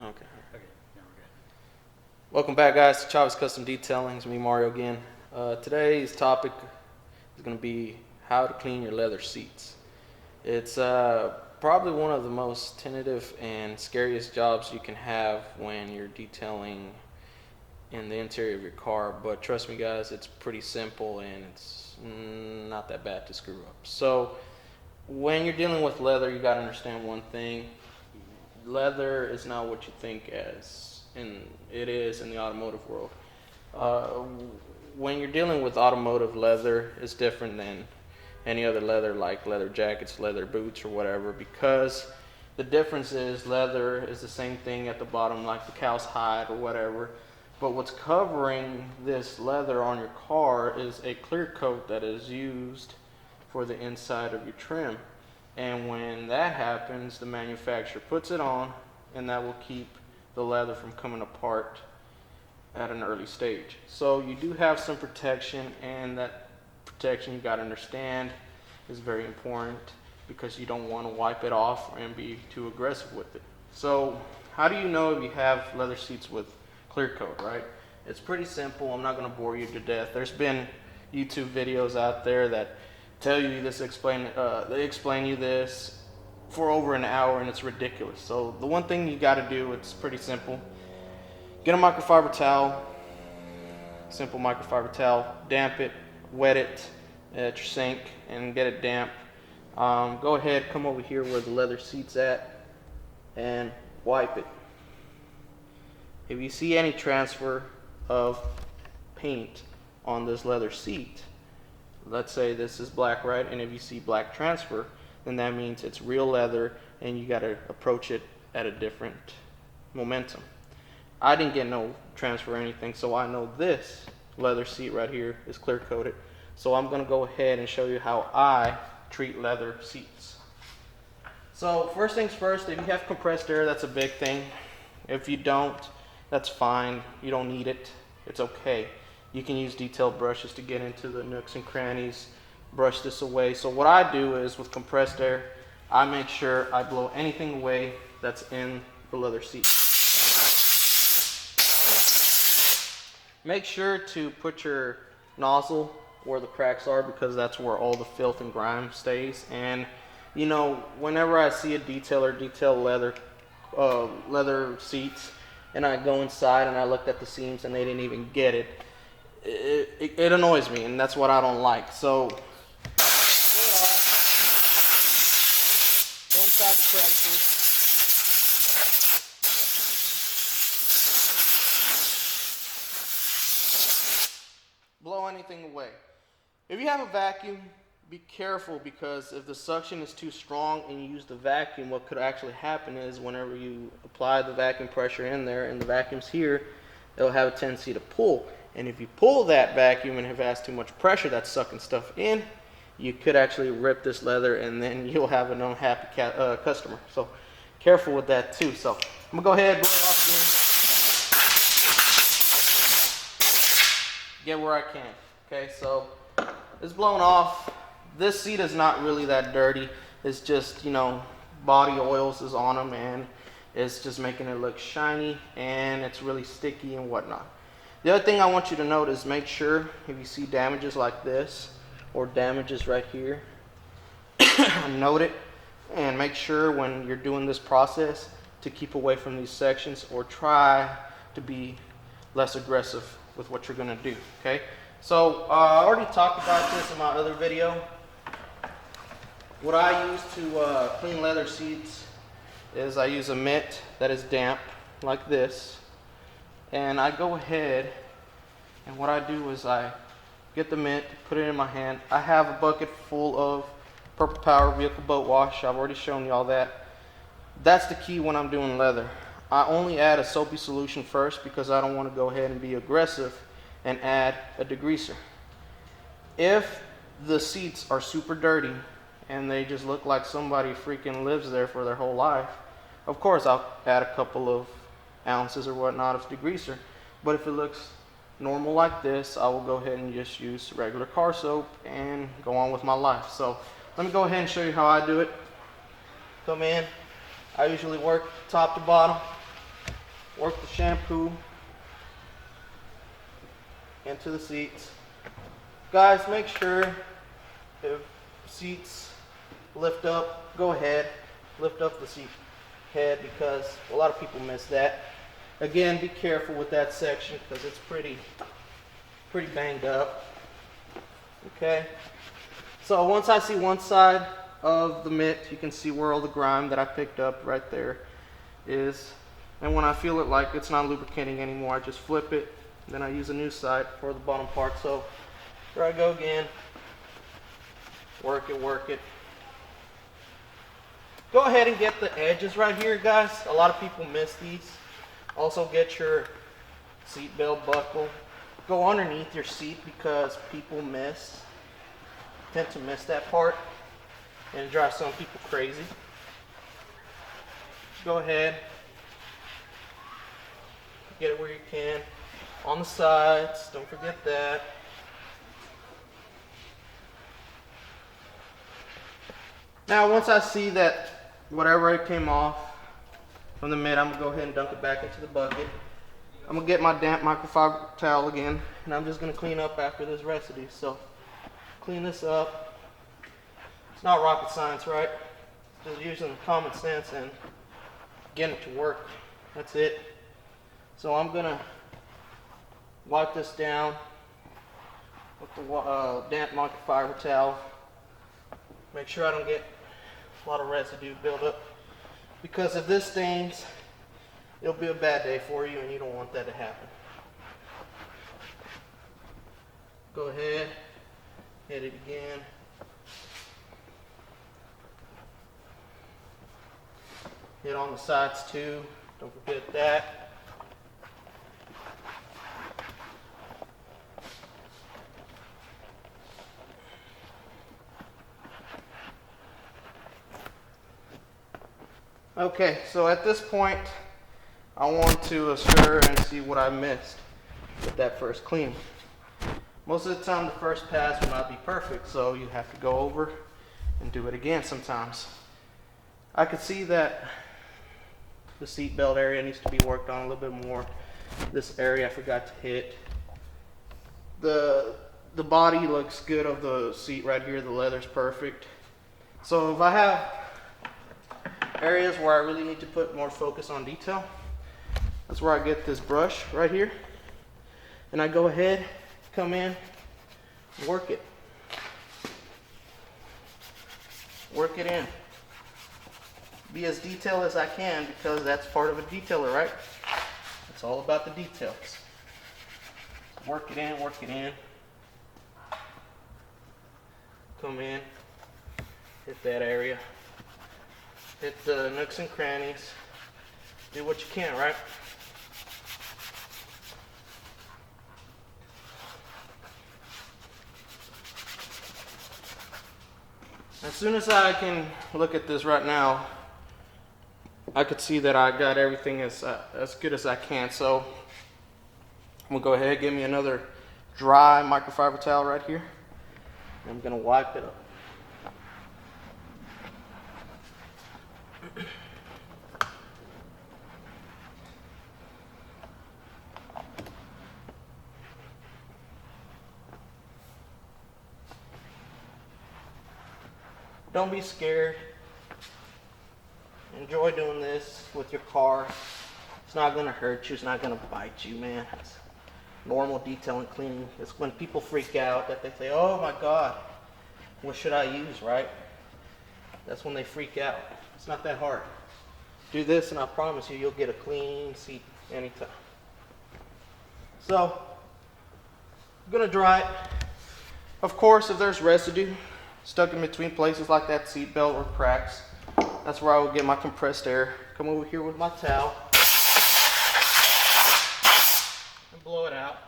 Okay. Okay, now we're good. Welcome back, guys, to Chavez Custom Detailing. It's me, Mario, again. Today's topic is going to be how to clean your leather seats. It's probably one of the most tentative and scariest jobs you can have when you're detailing in the interior of your car. But trust me, guys, it's pretty simple and it's not that bad to screw up. So when you're dealing with leather, you got to understand one thing. Leather is not what you think it is in the automotive world. When you're dealing with automotive leather, it's different than any other leather, like leather jackets, leather boots, or whatever, because the difference is leather is the same thing at the bottom, like the cow's hide or whatever, but what's covering this leather on your car is a clear coat that is used for the inside of your trim. And when that happens, the manufacturer puts it on, and that will keep the leather from coming apart at an early stage. So you do have some protection, and that protection, you got to understand, is very important because you don't want to wipe it off and be too aggressive with it. So how do you know if you have leather seats with clear coat, right? It's pretty simple. I'm not going to bore you to death. There's been YouTube videos out there that tell you this, they explain you this for over an hour, and it's ridiculous. So the one thing you got to do, it's pretty simple. Get a microfiber towel, simple microfiber towel, damp it, wet it at your sink, and get it damp. Go ahead, come over here where the leather seat's at, and wipe it. If you see any transfer of paint on this leather seat, let's say this is black, right? And if you see black transfer, then that means it's real leather and you got to approach it at a different momentum. I didn't get no transfer or anything, so I know this leather seat right here is clear coated. So I'm going to go ahead and show you how I treat leather seats. So first things first, if you have compressed air, that's a big thing. If you don't, that's fine. You don't need it. It's okay. You can use detailed brushes to get into the nooks and crannies, brush this away. So what I do is with compressed air, I make sure I blow anything away that's in the leather seat. Make sure to put your nozzle where the cracks are, because that's where all the filth and grime stays. And you know, whenever I see a detailer detail leather seats, and I go inside and I looked at the seams and they didn't even get it, it annoys me, and that's what I don't like. So blow it off, go inside the crevices, blow anything away. If you have a vacuum, be careful, because if the suction is too strong and you use the vacuum, what could actually happen is whenever you apply the vacuum pressure in there and the vacuum's here, it'll have a tendency to pull. And if you pull that vacuum and if it has too much pressure that's sucking stuff in, you could actually rip this leather, and then you'll have an unhappy customer. So careful with that too. So I'm gonna go ahead and blow it off again. Get where I can. Okay, so it's blown off. This seat is not really that dirty. It's just, you know, body oils is on them, and it's just making it look shiny, and it's really sticky and whatnot. The other thing I want you to note is make sure if you see damages like this or damages right here, note it, and make sure when you're doing this process to keep away from these sections, or try to be less aggressive with what you're going to do. Okay, so I already talked about this in my other video. What I use to clean leather seats is I use a mitt that is damp like this, and I go ahead and what I do is I get the mitt, put it in my hand. I have a bucket full of Purple Power Vehicle Boat Wash. I've already shown you all that. That's the key when I'm doing leather. I only add a soapy solution first because I don't want to go ahead and be aggressive and add a degreaser. If the seats are super dirty and they just look like somebody freaking lives there for their whole life, of course I'll add a couple of ounces or whatnot of degreaser. But if it looks normal like this, I will go ahead and just use regular car soap and go on with my life. So let me go ahead and show you how I do it. Come in, I usually work top to bottom. work the shampoo into the seats. Guys, make sure if seats lift up, go ahead, lift up the seat head, because a lot of people miss that. Again, be careful with that section because it's pretty banged up. Okay, so once I see one side of the mitt, you can see where all the grime that I picked up right there is. And when I feel it like it's not lubricating anymore, I just flip it. Then I use a new side for the bottom part. So here I go again. Work it, work it. Go ahead and get the edges right here, guys. A lot of people miss these. Also get your seat belt buckle. Go underneath your seat because people tend to miss that part. And it drives some people crazy. Go ahead. Get it where you can. On the sides, don't forget that. Now once I see that whatever it came off from the mitt, I'm gonna go ahead and dunk it back into the bucket. I'm gonna get my damp microfiber towel again, and I'm just gonna clean up after this residue. So clean this up. It's not rocket science, right? Just using common sense and getting it to work. That's it. So I'm gonna wipe this down with the damp microfiber towel. Make sure I don't get a lot of residue build up, because if this stains, it'll be a bad day for you and you don't want that to happen. Go ahead, hit it again. Hit on the sides too, don't forget that. Okay, so at this point, I want to assure and see what I missed with that first clean. Most of the time, the first pass will not be perfect, so you have to go over and do it again sometimes. I could see that the seat belt area needs to be worked on a little bit more. This area I forgot to hit. The body looks good of the seat right here. The leather's perfect. So if I have areas where I really need to put more focus on detail, that's where I get this brush right here, and I go ahead, come in, work it in. Be as detailed as I can, because that's part of a detailer, right? It's all about the details. Work it in, work it in. Come in, hit that area. Hit the nooks and crannies. Do what you can, right? As soon as I can look at this right now, I could see that I got everything as good as I can. So I'm gonna go ahead, give me another dry microfiber towel right here. I'm gonna wipe it up. Don't be scared. Enjoy doing this with your car. It's not gonna hurt you, it's not gonna bite you, man. It's normal detailing cleaning. It's when people freak out that they say, oh my God, what should I use, right? That's when they freak out. It's not that hard. Do this and I promise you, you'll get a clean seat anytime. So, I'm gonna dry it. Of course, if there's residue stuck in between places like that seat belt or cracks, that's where I will get my compressed air. Come over here with my towel and blow it out.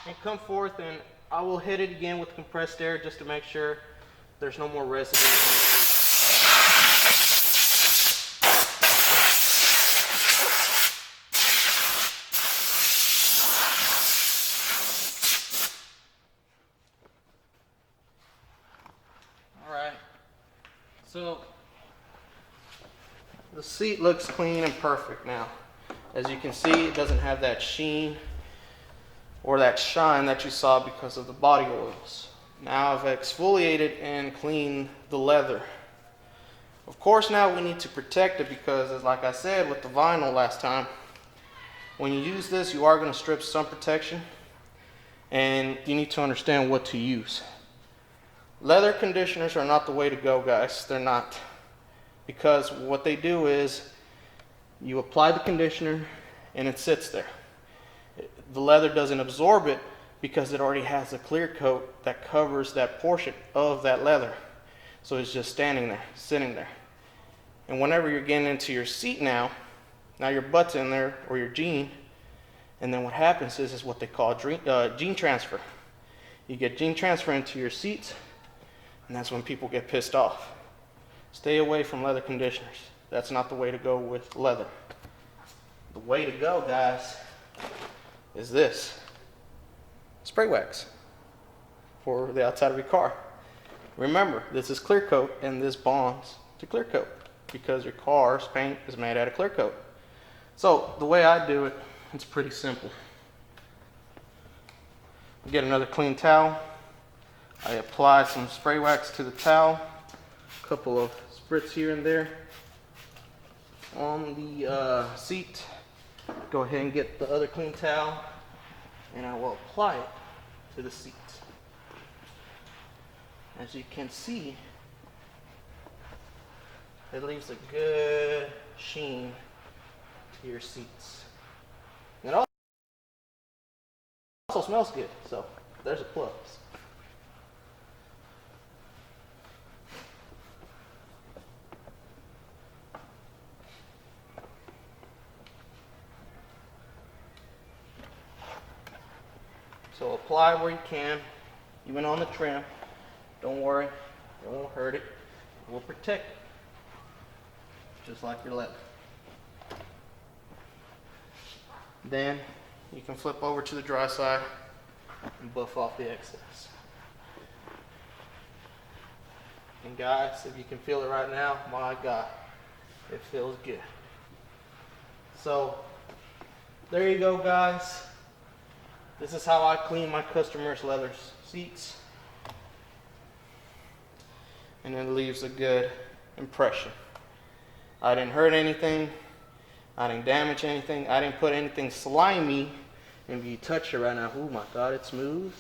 And come forth and I will hit it again with compressed air just to make sure there's no more residue on the seat. All right. So the seat looks clean and perfect now. As you can see, it doesn't have that sheen or that shine that you saw because of the body oils. Now I've exfoliated and cleaned the leather. Of course, now we need to protect it because, as like I said with the vinyl last time, when you use this, you are going to strip some protection, and you need to understand what to use. Leather conditioners are not the way to go, guys. They're not. Because what they do is you apply the conditioner and it sits there. The leather doesn't absorb it because it already has a clear coat that covers that portion of that leather. So it's just standing there, sitting there. And whenever you're getting into your seat now your butt's in there, or your jean, and then what happens is what they call gene transfer. You get gene transfer into your seats, and that's when people get pissed off. Stay away from leather conditioners. That's not the way to go with leather. The way to go, guys, is this. Spray wax for the outside of your car. Remember, this is clear coat, and this bonds to clear coat because your car's paint is made out of clear coat. So the way I do it, it's pretty simple. Get another clean towel. I apply some spray wax to the towel, a couple of spritz here and there on the seat. Go ahead and get the other clean towel, and I will apply it to the seat. As you can see, it leaves a good sheen to your seats. And it also smells good, so there's a plus. So apply where you can, even on the trim. Don't worry, it won't hurt it. It will protect it, just like your leather. Then you can flip over to the dry side and buff off the excess. And guys, if you can feel it right now, my God, it feels good. So there you go, guys. This is how I clean my customers' leather seats, and it leaves a good impression. I didn't hurt anything. I didn't damage anything. I didn't put anything slimy. And if you touch it right now, oh my God, it's smooth.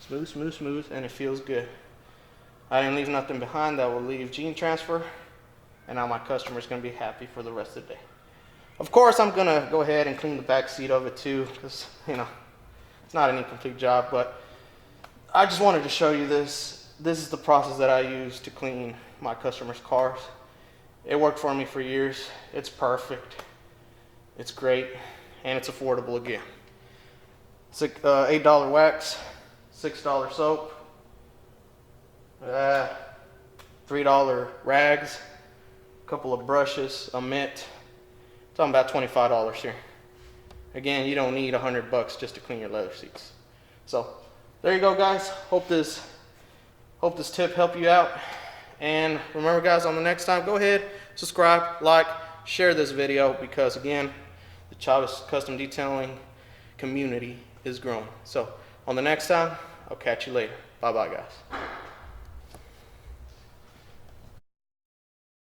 Smooth, smooth, smooth, and it feels good. I didn't leave nothing behind that will leave gene transfer, and now my customer's gonna be happy for the rest of the day. Of course, I'm gonna go ahead and clean the back seat of it too, because, it's not an incomplete job, but I just wanted to show you this. This is the process that I use to clean my customers' cars. It worked for me for years. It's perfect. It's great, and it's affordable again. It's $8 wax, $6 soap, $3 rags, a couple of brushes, a mitt. Talking about $25 here. Again, you don't need $100 just to clean your leather seats. So there you go, guys. Hope this tip helped you out. And remember, guys, on the next time, go ahead, subscribe, like, share this video, because again, the Chavez Custom Detailing community is growing. So on the next time, I'll catch you later. Bye-bye, guys.